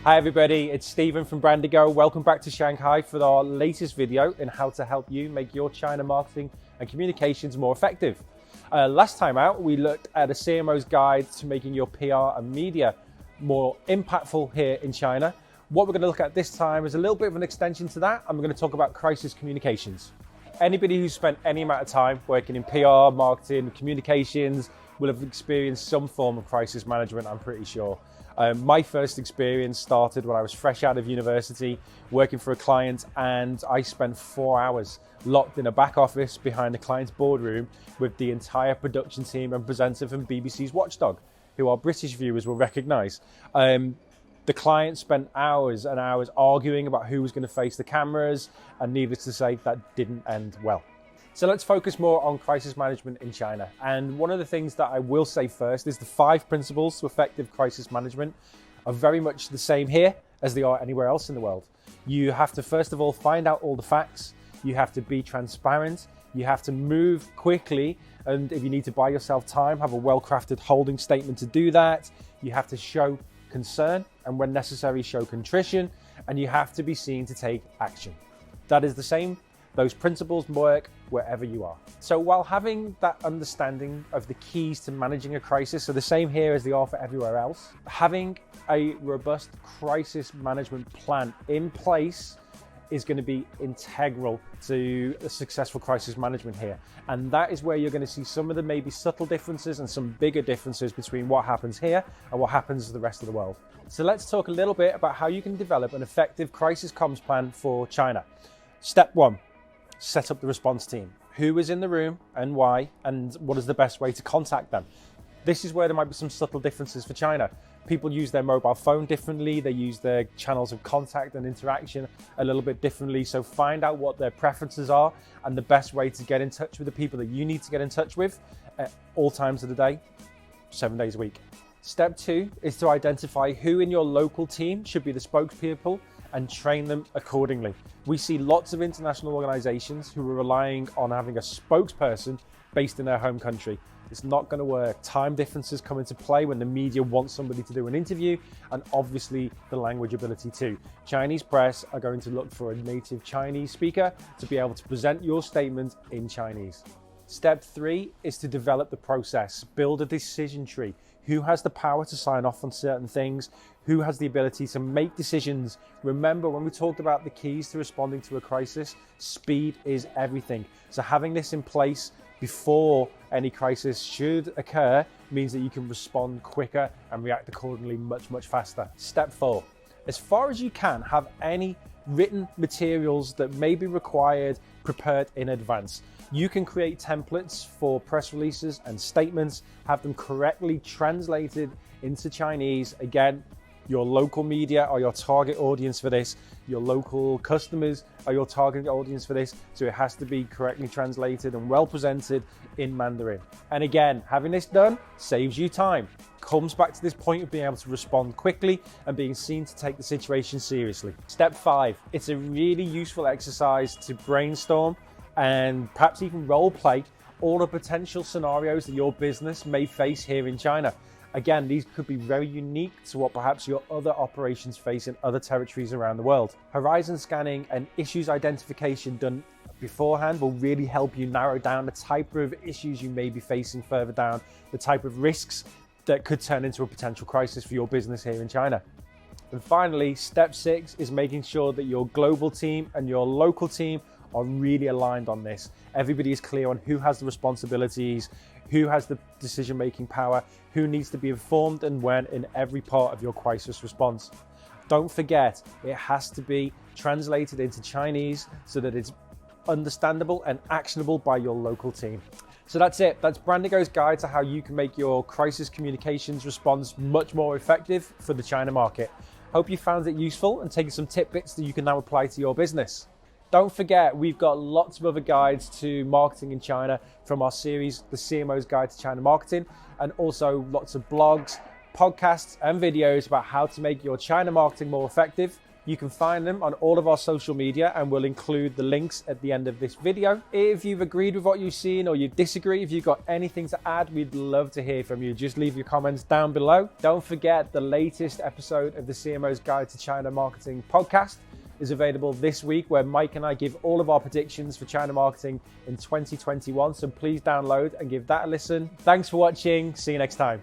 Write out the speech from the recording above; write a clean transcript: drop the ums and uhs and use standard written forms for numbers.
Hi everybody, it's Stephen from Brandigo. Welcome back to Shanghai for our latest video in how to help you make your China marketing and communications more effective. Last time out, we looked at a CMO's guide to making your PR and media more impactful here in China. What we're going to look at this time is a little bit of an extension to that, and we're going to talk about crisis communications. Anybody who's spent any amount of time working in PR, marketing, communications will have experienced some form of crisis management, I'm pretty sure. My first experience started when I was fresh out of university, working for a client, and I spent 4 hours locked in a back office behind the client's boardroom with the entire production team and presenter from BBC's Watchdog, who our British viewers will recognise. The client spent hours and hours arguing about who was going to face the cameras, and needless to say, that didn't end well. So let's focus more on crisis management in China. And one of the things that I will say first is the 5 principles to effective crisis management are very much the same here as they are anywhere else in the world. You have to, first of all, find out all the facts. You have to be transparent. You have to move quickly. And if you need to buy yourself time, have a well-crafted holding statement to do that. You have to show concern, and when necessary, show contrition. And you have to be seen to take action. That is the same. Those principles work wherever you are. So while having that understanding of the keys to managing a crisis are the same here as they are for everywhere else, having a robust crisis management plan in place is going to be integral to a successful crisis management here. And that is where you're going to see some of the maybe subtle differences and some bigger differences between what happens here and what happens to the rest of the world. So let's talk a little bit about how you can develop an effective crisis comms plan for China. Step 1. Set up the response team. Who is in the room and why, and what is the best way to contact them? This is where there might be some subtle differences for China. People use their mobile phone differently. They use their channels of contact and interaction a little bit differently. So find out what their preferences are and the best way to get in touch with the people that you need to get in touch with at all times of the day, 7 days a week. Step 2 is to identify who in your local team should be the spokespeople and train them accordingly. We see lots of international organizations who are relying on having a spokesperson based in their home country. It's not going to work. Time differences come into play when the media wants somebody to do an interview, and obviously the language ability too. Chinese press are going to look for a native Chinese speaker to be able to present your statement in Chinese. Step 3 is to develop the process. Build a decision tree. Who has the power to sign off on certain things? Who has the ability to make decisions? Remember, when we talked about the keys to responding to a crisis, speed is everything. So having this in place before any crisis should occur means that you can respond quicker and react accordingly much faster. Step 4, as far as you can, have any written materials that may be required prepared in advance. You can create templates for press releases and statements, have them correctly translated into Chinese. Again, your local media are your target audience for this. Your local customers are your target audience for this. So it has to be correctly translated and well presented in Mandarin. And again, having this done saves you time. Comes back to this point of being able to respond quickly and being seen to take the situation seriously. Step 5, it's a really useful exercise to brainstorm and perhaps even role play all the potential scenarios that your business may face here in China. Again, these could be very unique to what perhaps your other operations face in other territories around the world. Horizon scanning and issues identification done beforehand will really help you narrow down the type of issues you may be facing further down, the type of risks that could turn into a potential crisis for your business here in China. And finally, step 6 is making sure that your global team and your local team are really aligned on this. Everybody is clear on who has the responsibilities, who has the decision-making power, who needs to be informed and when in every part of your crisis response. Don't forget, it has to be translated into Chinese so that it's understandable and actionable by your local team. So that's it. That's Brandigo's guide to how you can make your crisis communications response much more effective for the China market. Hope you found it useful and taken some tidbits that you can now apply to your business. Don't forget, we've got lots of other guides to marketing in China from our series, the CMO's Guide to China Marketing, and also lots of blogs, podcasts, and videos about how to make your China marketing more effective You can find them on all of our social media, and we'll include the links at the end of this video. If you've agreed with what you've seen or you disagree, if you've got anything to add, we'd love to hear from you. Just leave your comments down below. Don't forget, the latest episode of the CMO's Guide to China Marketing podcast is available this week, where Mike and I give all of our predictions for China marketing in 2021. So please download and give that a listen. Thanks for watching. See you next time.